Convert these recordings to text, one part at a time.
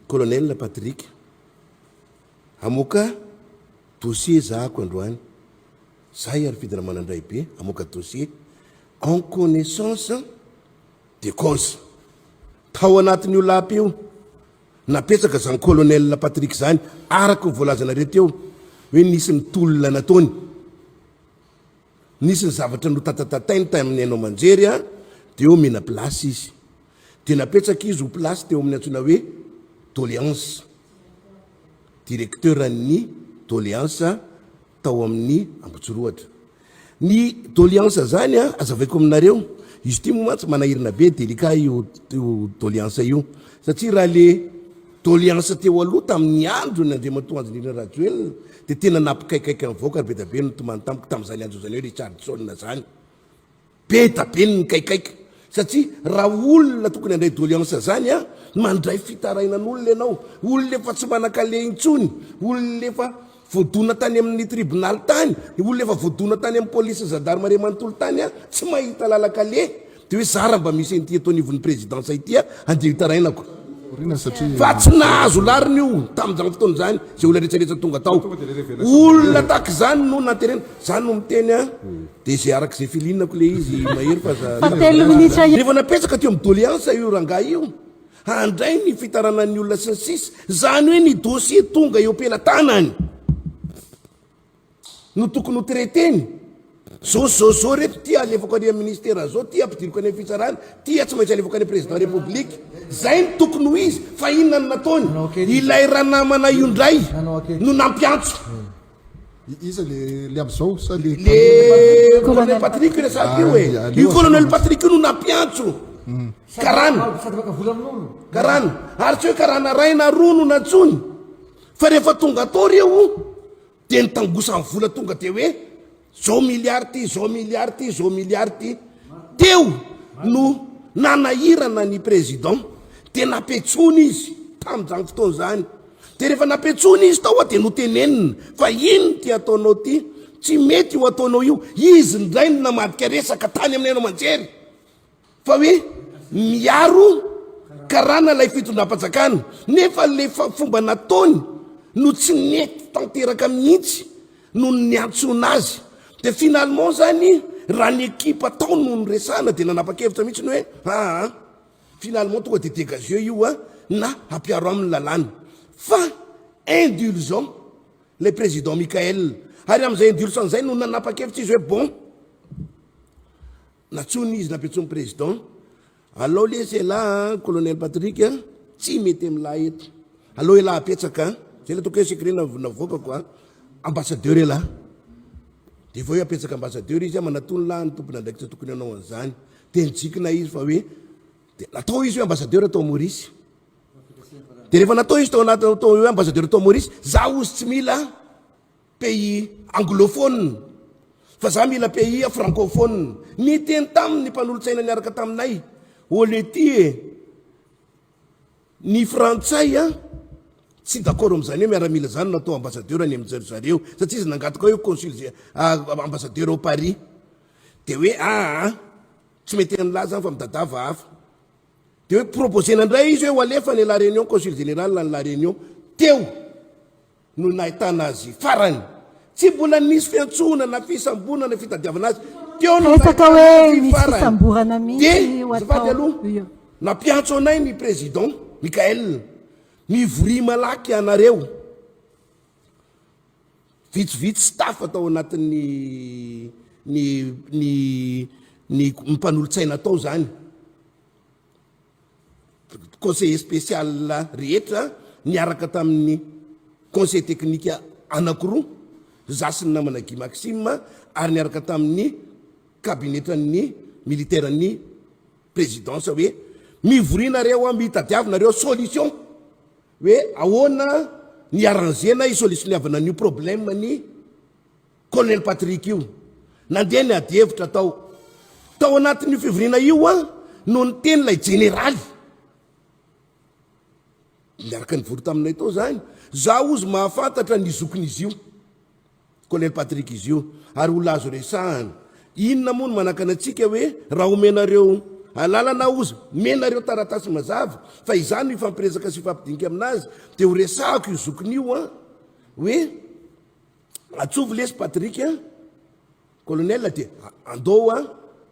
Colonel Patrick, amoka dossier zahako androany, zay ary fidina manandray be, amoka dossier en connaissance de cause. Tao anatin'ny io lapy io, napetsaka zany Colonel Patrick zany, araka voalazanareo teo, hoe nisy ny tolona nataony. Nisy ny zavatra no tatatatainy tamin'ny anao manjery a, de eo mena place izy. De napetsaka izy ho place teo amin'ny antsoina hoe doléance. Directeur ny doléance tao amin'ny Ambotsoroatra. Ny doléance zany a, azavaiko aminareo, izy ty moa tsy manahirina be délicat io doléance io. Satria raha le doléance teo aloha tamin'ny andro ny Andriamatoa Andrinirina Rajoelina, de tena nampikaikaiky amin'ny voaka be da be ny tomany tampoka tamin'izany andro zany hoe Richardson zany. Be da be ny kaikaiky. Satria raha olona tokony andray doléance zany a, mandray fitarainan'olona ianao, olona efa tsy manakale intsony, olona efa voadona tany amin'ny tribunal tany, olona efa voadona tany amin'ny police gendarmerie manontolo tany a, tsy mahita lalakale. De hoe zara mba misy an'ity eto anivon'ny présidence ity a, andeha hitarainako. Fa tsy nahazo lariny io tamin'izany fotoana zany, zay olona rehetrarehetra tonga tao. Olona tahaka zany no naterena, zany no miteny a, de zay arak'izay filinako le izy mahery fa rehefa napetsaka teo amin'ny doléance io rangahy io, handray ny fitaranan'ny olona sy ny sisa, zany hoe ny dossier tonga eo am-pelantanany no tokony ho traiteny. Zao reto tia alefako any amin'ny ministère zao, tia ampidiriko any amin'ny fitsarana, tia tsy maintsy alefako any président république. Zay ny tokony ho izy, fa inona no nataony? Ilay ranamana io ndray no nampiantso. Isa le am'zao sa le Colonel Patrick resaka io e. Io Colonel Patrick io no nampiantso. Karana. Ary tsy hoe karana ray na roa no nantsony. Fa rehefa tonga tao reo, de nitangosan'ny vola tonga de hoe zao milliard ty, zao milliard ty, zao milliard ty. Teo no nanahirana ny président, de napetsony izy tamin'izany fotoana zany. De rehefa napetsony izy tao de notenenina fa ino ty ataonao ty, tsy mety io ataonao io. Izy ndray no namadika resaka tany amin'ny anao manjery, fa hoe miaro karana lay fitondram-panjakana, nefa le fomba nataony no tsy mety tanteraka mihitsy no niantsona azy. De finalement zany, raha ny équipe atao no nyresana, de nanapa-kevitra mihitsy ny hoe finalement tonga de dégagé io a, na ampiaro amin'ny lalàna. Fa indulgent le président Michael, ary amin'izay indulgent zay no nanapa-kevitra izy hoe bon, natsony izy napetsony président, alao laissez là Colonel Patrick, tsy mety am'lahy eto, alao elahy apetsaka, zay le tokony secret navoaka quoi, ambassadeur elahy. De vao io apetsaka ambassadeur izy, manatony lahy ny tompony andraikitra tokony anao an'izany. De nijikina izy fa hoe, de natao izy hoe ambassadeur atao Maurice. De rehefa natao izy tao hoe ambassadeur atao Maurice, za ozy tsy mila pays anglophone, fa za mila pays francophone. Ny teny taminy mpanolotsaina niaraka taminay, olety ny frantsay a, tsy d'accord am'izany hoe miaramila zany natao ambassadeur any amin'ny zareo, satria izy nangataka hoe consul ambassadeur au Paris. De hoe tsy mety an'lahy zany fa midadava hafa. De hoe proposena ndray izy hoe ho alefa ny la réunion consul général ny la réunion. Teo no nahitana azy farany, tsy mbola nisy fiantsona na fisambona na fitadiavana azy. Teo no fisamborana mihitsy zafady aloha, nampiantso anay ny président Michael, mivory malaky anareo. Vitsivitsy staff atao anatin'ny ny mpanolotsaina atao zany. Conseiller spécial rehetra niaraka tamin'ny conseil technique anankiroa, zasiny namana Guy Maxime, ary niaraka tamin'ny kabinetran'ny militaire-ny présidence hoe mivorinareo mitadiavinareo solution, hoe ahoana ny arrangena isolutionniavana ny problème ny Colonel Patrick io. Nandeha ny adihevitra tao anatin'ny fivorina io a, no ny teny lay généraly miaraka nivory taminay tao zany, za ozy mahafantatra ny zokin'izy io Colonel Patrick izy io, ary olona azo resahana. Inona moa no manakana antsika hoe raha omenareo alalana ozy menareo taratasy mazava fa izany ifampiresaka sy ifampidinika aminazy de ho resahako io zokin'io a hoe atsovy lesy Patrick a colonel de andao a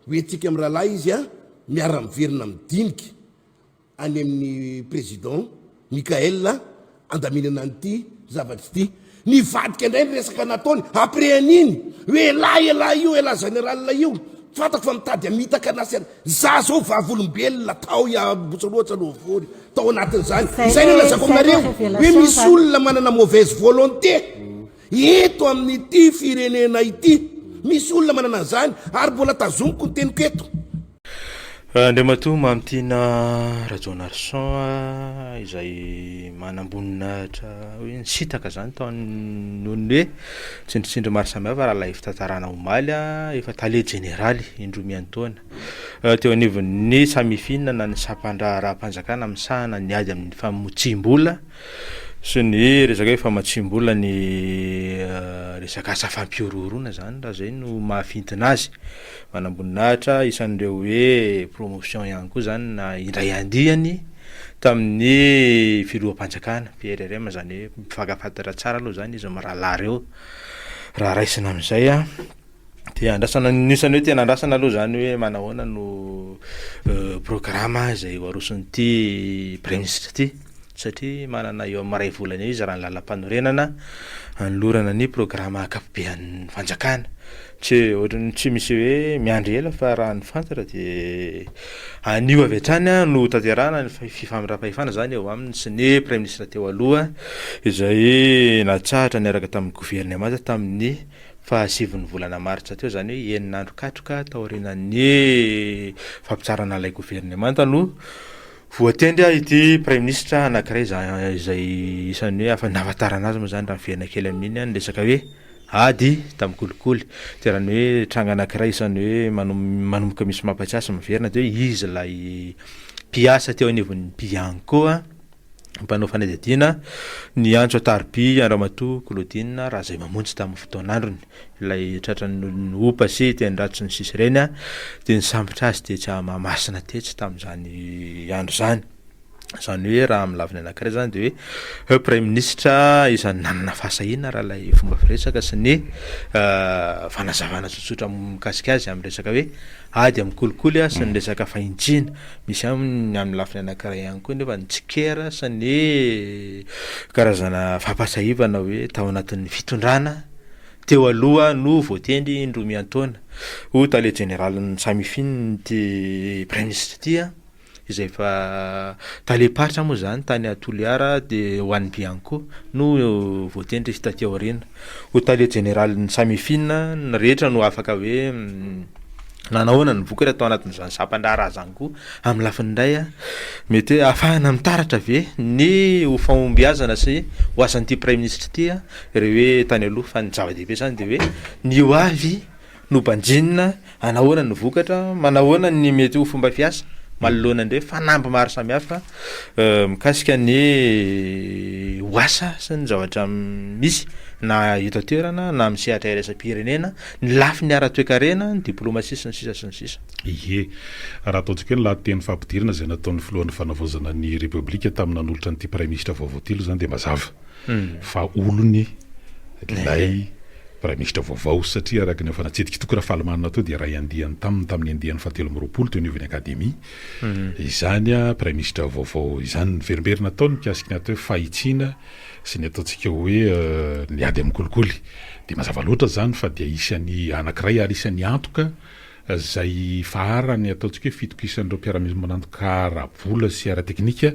hoetika amy rahalahy izy a miara miverina midinika any amin'ny président Mikael andaminana an'ity zavatry ty nivadika indray ny resaka nataony après aniny hoe elahy io elahy général io fatako fa mitady amitaka anasy za zao vavolombelona tao iabotsalohatsa lovory tao anatin'izany zay no lazako aminareo hoe misy olona manana mauvaise volonté eto amin'ity firenena ity misy olona manana an'izany ary mbola tazomiko ny teniko eto Andriamatoa mamitiana Rajon Arson izay manamboninaitra hoe nisitaka zany tao nohony hoe tsindritsindry maro samihafa rahalahy fitantarana omaly efa tale généraly indromiantaona teo anivon'ny samifina na ny sapandra raha-mpanjakana amin'ny sahana niady amin'ny famotsim-bola sy ny resaka hoe famatsim-bola ny resaka asa fampiororona zany raha zay no mahafintina azy manamboninahitra isan'ireo hoe promotion ihany koa zany na indray andihany tamin'ny filohampanjakana PRRM zany hoe mifakafantatra tsara aloha zany izy rahalahy reo raha raisina amin'izay a de andrasana nisany hoe tena andrasana aloha zany hoe manahoana no programme izay hoarosin'ity premier ministre ty satria manana eo maray volana izy raha ny lalam-panorenana anolorana ny programme akapobehan'ny fanjakana tsy ohatrany tsy misy hoe miandry ela fa raha ny fantatra de anio avy hatrany no tanterahana ny fifamindram-pahefana zany eo aminy sy ny premier ministre teo aloha izay natsahatra niaraka tamin'ny gouvernement tamin'ny fahasiviny volana martsa teo zany hoe enin'andro katroka taorinan'ny fampitsarana ilay gouvernement no voatendry ity premier ministre anankiray izay isan'ny hoe afa nahafantarana azy moa zany raha miverina kely amin'iny any resaka hoe ady tamin'ny kolikoly de raha ny hoe tranga anankiray isan'ny hoe manomboka misy mampatsiasy miverina de hoe izy lay mpiasa teo anivon'ny Bianco mpanao fanadihadiana ny antso atarby Andramatoa Claudine raha zay mamonjy tamin'ny fotoan'androny ilay tratrany opa sy tendratsy ny sisy reny de ny sambotra azy de tsy mahamasina tetsy tamin'izany andro zany zany hoe raha milaviny anankiray zany de hoe premier ministre izany nanana fahasahina raha lay fomba firesaka sy ny fanazavana tsotsotra mikasika azy amin'ny resaka hoe ady amin'ny kolikoly sy ny resaka fahintsina misy amin'ny lafiny anankiray ihany koa nefa ny tsikera sy ny karazana fampasahivana hoe tao anatin'ny fitondrana teo aloha no voatendry indromiantaona ho tale général ny samifiny ty premier ministre ty izay fa taleparitra moa zany tany Atoliara de ho an'ny Bianco no voatendry taty aoriana ho tale général ny samifina ny rehetra no afaka hoe nanahoana ny vokatra atao anatin'izany sampandra zany koa amin'ny lafiny indray mety hoe ahafahana mitaratra ve ny ho fahombiazana sy ho asan'ity premier ministre ty ireo hoe tany aloha fa ny zava-dehibe zany de hoe ny ho avy no banjinina anahoana ny vokatra manahoana ny mety ho fomba fiasa manoloana ndray fanamby maro samihafa mikasika ny oasa sy ny zavatra misy na hita toerana na misehatra iraisam-pirenena ny lafiny ara-toekarena ny diplomatie sy ny sisa sy ny sisa ie raha ataontsika hoe ny lahateny fampidirana zay nataon'ny filohan'ny fanavaozana ny republika tamin'ny nanolotra nyity premier ministre vaovaotilo zany de mazava fa olony lay premier ministre vaovao satria araka ny fanatsedika toko raha fahalamanana tao dia raha andihany tamin'ny andihan'ny fahatelo amby roapolo teo anivon'ny akademia izany premier ministre vaovao izany niverimberina ataony mikasiky ny atao hoe fahitsiana sy ny ataontsika hoe ny ady amin'ny kolikoly de mazava loatra zany fa dia isan'ny anankiray ary isan'ny antoka zay faharany ataontsika hoe fitokisan'ireo mpiara-misy manantoka ara-bola sy ara-teknika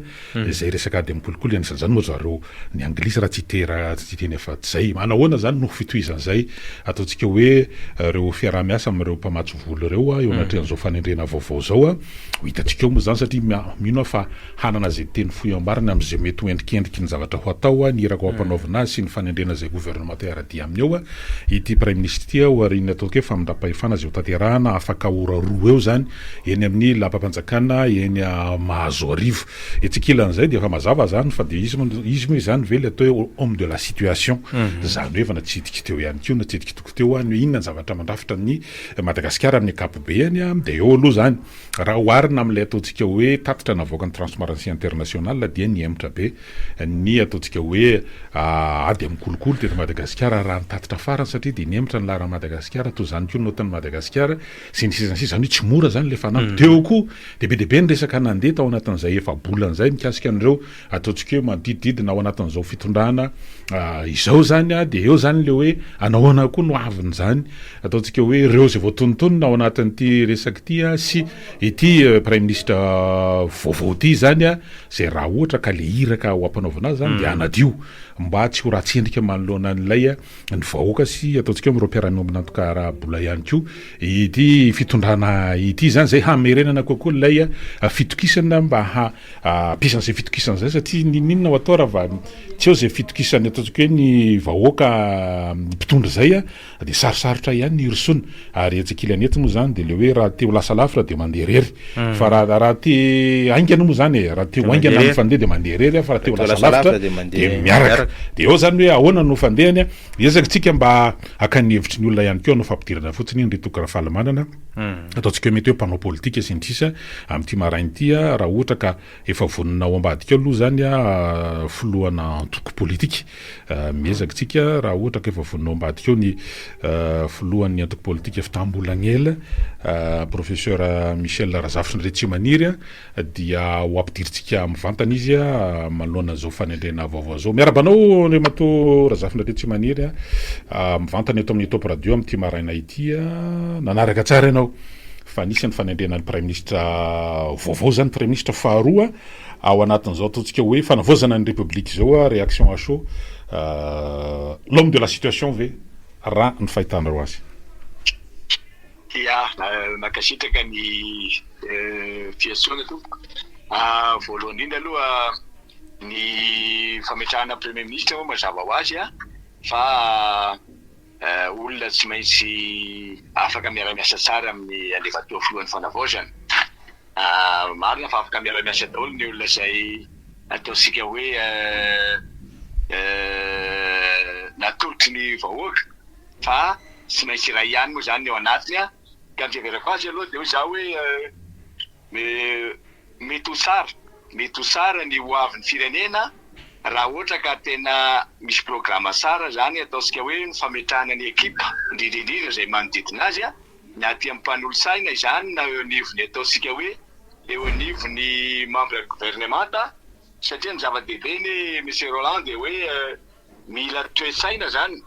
zay resaka ady amin'ny kolikoly anisan'izany moa zareo ny anglisy raha tsy teny efa zay manahoana zany no fitohizan'izay ataontsika hoe reo fiaraha-miasa amin'ireo mpamatsy vola reo eo anatrehan'izao fanendrena vaovao zao ho hitantsika eo moa zany satria mino fa hanana zay teny foiambarana am'izay mety ho endrikendriky ny zavatra ho atao ny iraka ho ampanaovina azy sy ny fanendrena zay gouvernement aradia amin'ny ao ity premier ministre ty aoriana ataontsika hoe famindram-pahefana zay ho tanterahana afaka oraroa eo zany eny amin'ny lapampanjakana eny mahazo arivo etsik'ilan'izay de efa mazava zany fa de izy moa zany ve le atao hoe homme de la situation zany hoe efa natsidika teo ihany ko natsidika toko teo any hoe inona ny zavatra mandrafitra ny Madagasikara amin'ny ankapobeny de eo aloha zany raha oharina amin'ilay ataontsika hoe tatitra navoaka ny Transparency International dia niematra be ny ataontsika hoe ady amin'ny kolokolo teto Madagasikara raha nitatitra farany satria de niematra ny lara Madagasikara to zany ko notany Madagasikara sy ny sisa zany tsy mora zany le fanampy teo koa de be debe ny resaka nandeha tao anatin'izay efa bolan'izay mikasika an'ireo ataontsika hoe manodidididina ao anatin'izao fitondrana izao zany de eo zany le hoe anahoana koa no aviny zany ataontsika hoe ireo zay voatonontonona ao anatin'ity resaka ity sy ity prime ministre vaovao ity zany zay raha ohatra ka le iraka ho ampanaovana zany de anadio mba tsy ho ratsendrika manoloana an'ilay ny vahoaka sy ataontsika hoe miropiaran'ombina antoka raha-bola ihany ko ity fitondrana ity zany zay hamerenana kokoa lay fitokisana mba ampisan'izay fitokisana zay satria ninona ho atao raha va tsy eo zay fitokisany ataontsika hoe ny vahoaka mpitondra zay de sarosarotra ihany ny irsona ary etsikilany ety moa zany de le hoe raha te ho lasa lafira de mandeha rery fa raha te aingana moa zany raha te ho aingana ny fandeha de mandeha rery fa raha te ho lasa lafitra de miaraka de eo zany hoe ahoana no fandehany ezaka tsika mba akany hevitry ny olona ihany keo no fampidirana fotsiny ny retokana fahalamanana ataontsika hoe mety hoe mpanao politika sy ny sisa amin'ity marainy ity raha ohatra ka efa vonina ao ambadika aloha zany filohana antoko politika miezaka tsika raha ohatra ka efa vonina ao ambadika eo ny filohan'ny antoko politika Fitambolangela professeur Michel Razafy Ndre Tsimaniry dia ho ampidiritsika mivantana izy manoloana zao fanendrena vaovao zao miarabanao ny mato Razafy Ndre Tsimaniry mivantana eto amin'ny Top Radio amin'ity maraina ity nanaraka tsara ianao fa nisy ny fanendrena ny prime ministre vaovao zany prime ministre faharoa ao anatin'izao ataontsika hoe fanavozana ny république zao réaction à chaud l'homme de la situation ve raha ny fahitanareo azy makasitraka ny fiantsoana tompoko voalohany indrindra aloha ny fametrahana premier ministre moa mazava ho azy fa olona tsy maintsy afaka miara-miasa tsara amin'ny alefa-toa filohan'ny fanavozana marina fa afaka miara-miasa daholo ny olona zay ataontsika hoe natolotry ny vahoaka fa tsy maintsy iray ihany moa zany eo anatiny ka miveverako azy aloha de hoe za hoe mety ho tsara ny hoavin'ny firenena raha ohatra ka tena misy programa tsara zany ataontsika hoe ny fametrahana ny ekipa indrindrindrindra zay manodidina azy ny aty amin'ny mpanolosaina izany na eo anivony ataontsika hoe eo anivony membre gouvernementa satria ny zava-dehibe ny monsieur Roland de hoe mila toe-tsaina zany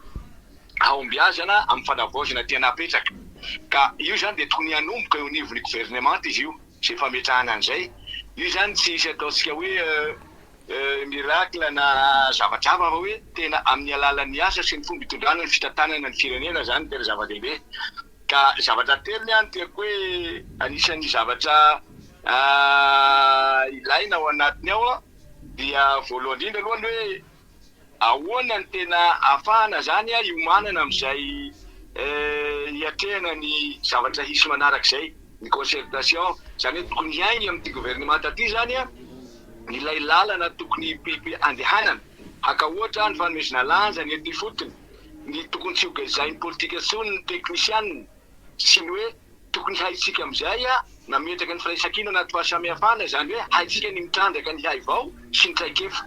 aombiazana amin'ny fanavozana tena apetraka ka io zany de tokony hanomboka eo anivony gouvernementa izy io zay fametrahana an'izay io zany tsy isy ataontsika hoe miracle na zava-drava fa hoe tena amin'ny alalan'ny asa sy ny fomba itondrana ny fitantanana ny firenena zany tena zava-dehibe ka zavatra telony any tiako hoe anisan'ny zavatra ilaina ao anatiny ao dia voalohany indrindra aloha ny hoe ahoana ny tena ahafahana zany iomanana amin'izay hiatrehana ny zavatra hisy manarak'izay ny concertation zany hoe tokony hiainy amin'ity gouvernementa aty zany nilay lalana tokony andehanana haka ohatra ny fanomezana lanja ny aty fotony ny tokony tsy hogazainy politika tsony ny teknisianiny sy ny hoe tokony haitsika amin'izay nametraka ny firaisakina anaty fahasamihafana zany hoe haitsika ny mitrandraka ny hay vao sy ny traikefa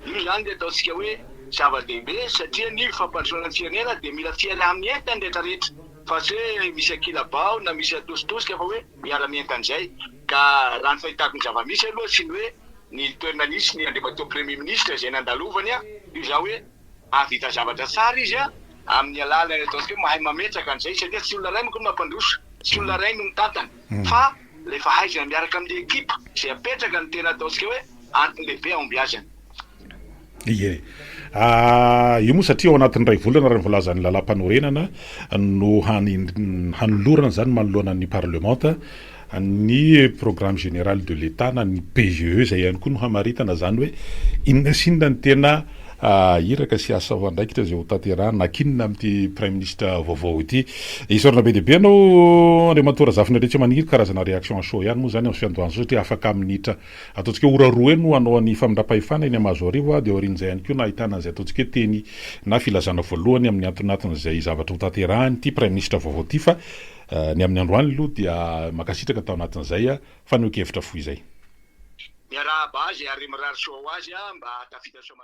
io zany de ataontsika hoe zava-dehibe satria ny fampandrosoana ny firenena de mila fiala amin'ny entany rehetrarehetra fa tsy hoe misy akilabao na misy atositosika fa hoe miara-mientany zay ka raha ny fahitako ny zava-misy aloha sy ny hoe ny toerana nisy ny andriamatao premier ministre zay nandalovany io za hoe avita zavatra tsara izy amin'ny alalany ataontsika hoe mahay mametraka an'izay satria tsy olona ray manko no mampandroso tsy olona ray no mitantana fa lefa haizana miaraka amin'ny ekipa zay apetraka ny tena ataontsika hoe antony lehibe aombiazana ie io moa satria ao anatin'ny ray volana raha volazany lalam-panorenana no hanolorana zany manoloana ny parlementa ny programme général de l'État na ny PGE zay ihany koa no hamaritana zany hoe inona sinona ny tena iraka sy asa ho andraikitra zay ho tanterahana nakinina amin'ity prime ministre vaovao ity isorana be dehibe anao andriamatora zafina rehetra maniry karazana réaction show ihany moa zany amin'ny fiandohany satria afaka aminitra ataontsika ora roa eny no anao ny famindram-pahefana eny amazo arivo dia orin'izay ihany koa na ahitana izay ataontsika teny na filazana voalohany amin'ny antonatin'izay zavatra ho tanterahany ity prime ministre vaovao ity fa ny amin'ny androany aloha dia makasitraka tao anatin'izay fa ny kevitra fo izay miarahaba azy ary mirary soa ho azy mba tafita soa